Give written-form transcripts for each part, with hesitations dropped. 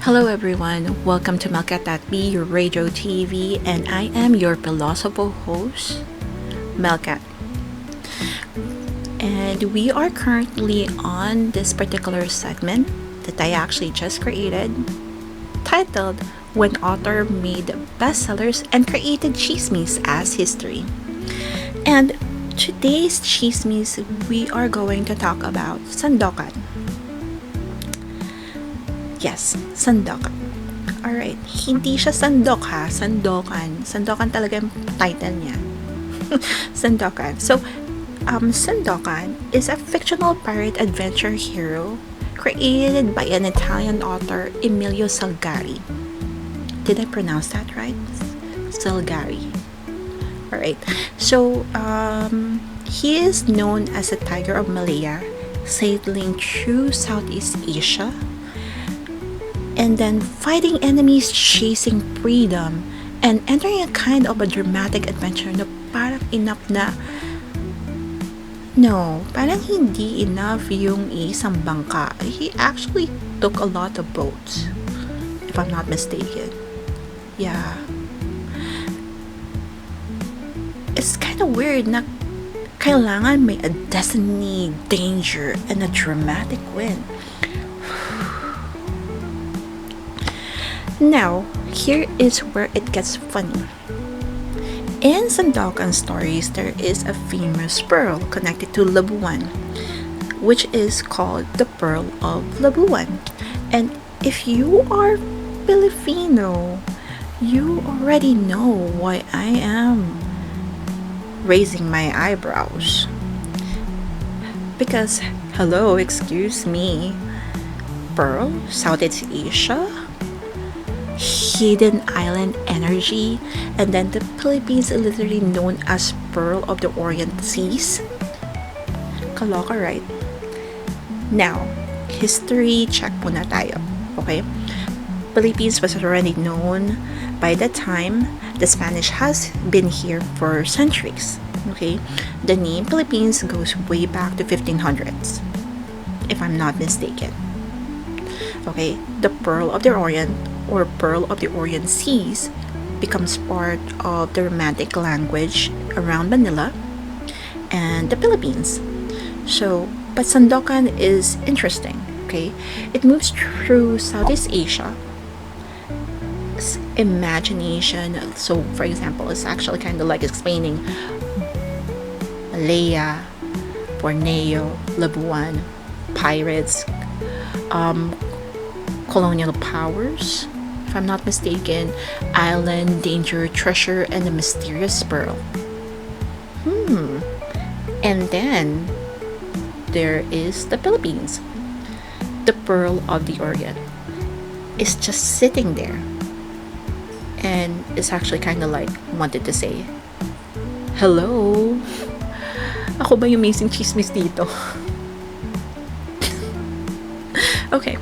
Hello everyone, welcome to MelKat.V, your radio TV, and I am your philosopher host, MelKat. And we are currently on this particular segment that I actually just created, titled When Author Made Bestsellers and Created Chismis as History. And today's Chismis, we are going to talk about Sandokan. Yes, Sandokan. Alright, hindi siya Sandok ha, Sandokan. Sandokan talaga yung title niya. Sandokan. So, Sandokan is a fictional pirate adventure hero created by an Italian author, Emilio Salgari. Did I pronounce that right? Salgari. Alright, so, he is known as a Tiger of Malaya, sailing through Southeast Asia, and then fighting enemies, chasing freedom, and entering a kind of a dramatic adventure na parang enough na parang hindi enough yung isang bangka. He actually took a lot of boats, if I'm not mistaken. Yeah. It's kind of weird na kailangan may a destiny, danger, and a dramatic win. Now, here is where it gets funny. In Sandokan stories, there is a famous pearl connected to Labuan, which is called the Pearl of Labuan. And if you are Filipino, you already know why I am raising my eyebrows. Because, hello, excuse me, Pearl, Southeast Asia? Hidden island energy, and then the Philippines is literally known as Pearl of the Orient Seas. Kaloka, right? Now, history check muna tayo. Okay? Philippines was already known by the time the Spanish has been here for centuries. Okay? The name Philippines goes way back to 1500s, if I'm not mistaken. Okay? The Pearl of the Orient, or Pearl of the Orient Seas, becomes part of the Romantic language around Manila and the Philippines. So, but Sandokan is interesting, okay? It moves through Southeast Asia. Imagination, so for example, it's actually kind of like explaining Malaya, Borneo, Labuan, pirates, colonial powers, if I'm not mistaken, island, danger, treasure, and a mysterious pearl. And then there is the Philippines. The Pearl of the Orient is just sitting there, and it's actually kind of like wanted to say, hello, ako ba yung amazing chismis dito? Okay.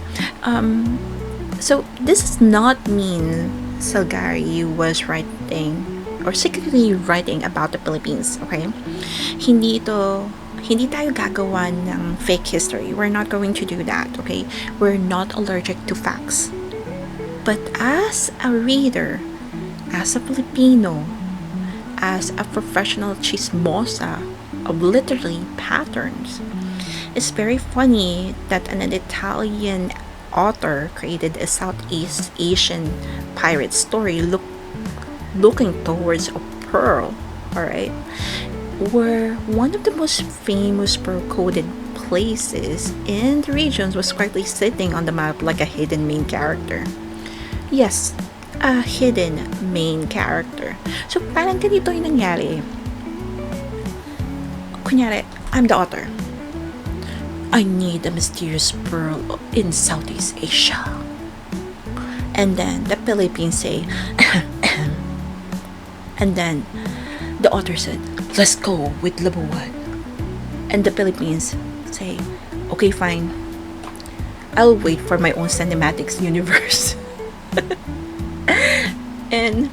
So this does not mean Salgari was writing or secretly writing about the Philippines, okay? Hindi tayo gagawa ng fake history. We're not going to do that, okay? We're not allergic to facts. But as a reader, as a Filipino, as a professional chismosa of literary patterns, it's very funny that an Italian author created a Southeast Asian pirate story looking towards a pearl, alright? Where one of the most famous pearl-coded places in the regions was quietly sitting on the map like a hidden main character. Yes, a hidden main character. So parang ganito yung nangyari. Kunyari, I'm the author. I need a mysterious pearl in Southeast Asia. And then the Philippines say, and then the author said, let's go with Labuan. And the Philippines say, okay, fine. I'll wait for my own cinematics universe. And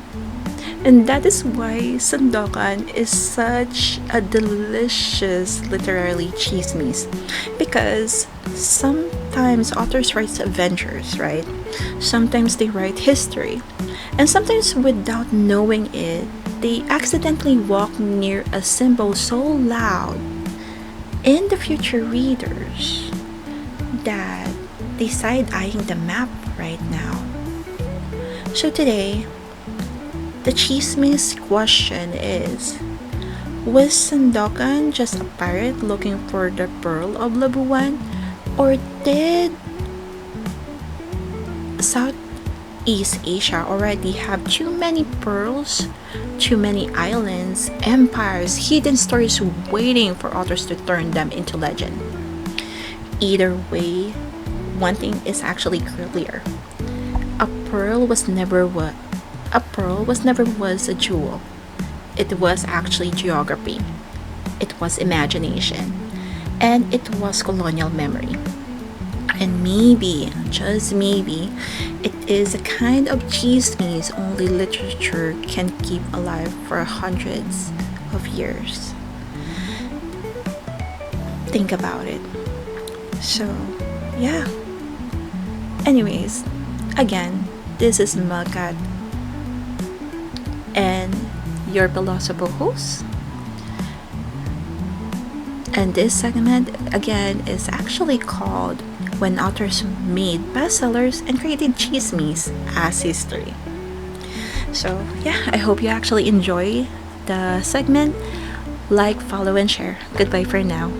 And that is why Sandokan is such a delicious literary chismis. Because sometimes authors write adventures, right? Sometimes they write history. And sometimes without knowing it, they accidentally walk near a symbol so loud in the future readers that they side eyeing the map right now. So today, the chismis question is, was Sandokan just a pirate looking for the Pearl of Labuan? Or did Southeast Asia already have too many pearls, too many islands, empires, hidden stories waiting for authors to turn them into legend? Either way, one thing is actually clear. A pearl was never what a pearl was never was a jewel. It was actually geography. It was imagination. And it was colonial memory. And maybe, just maybe, it is a kind of chismes only literature can keep alive for hundreds of years. Think about it. So, yeah. Anyways, again, this is MelKat and your philosopher host. And this segment, again, is actually called When Authors Made Bestsellers and Created Chismes as History. So, yeah, I hope you actually enjoy the segment. Like, follow, and share. Goodbye for now.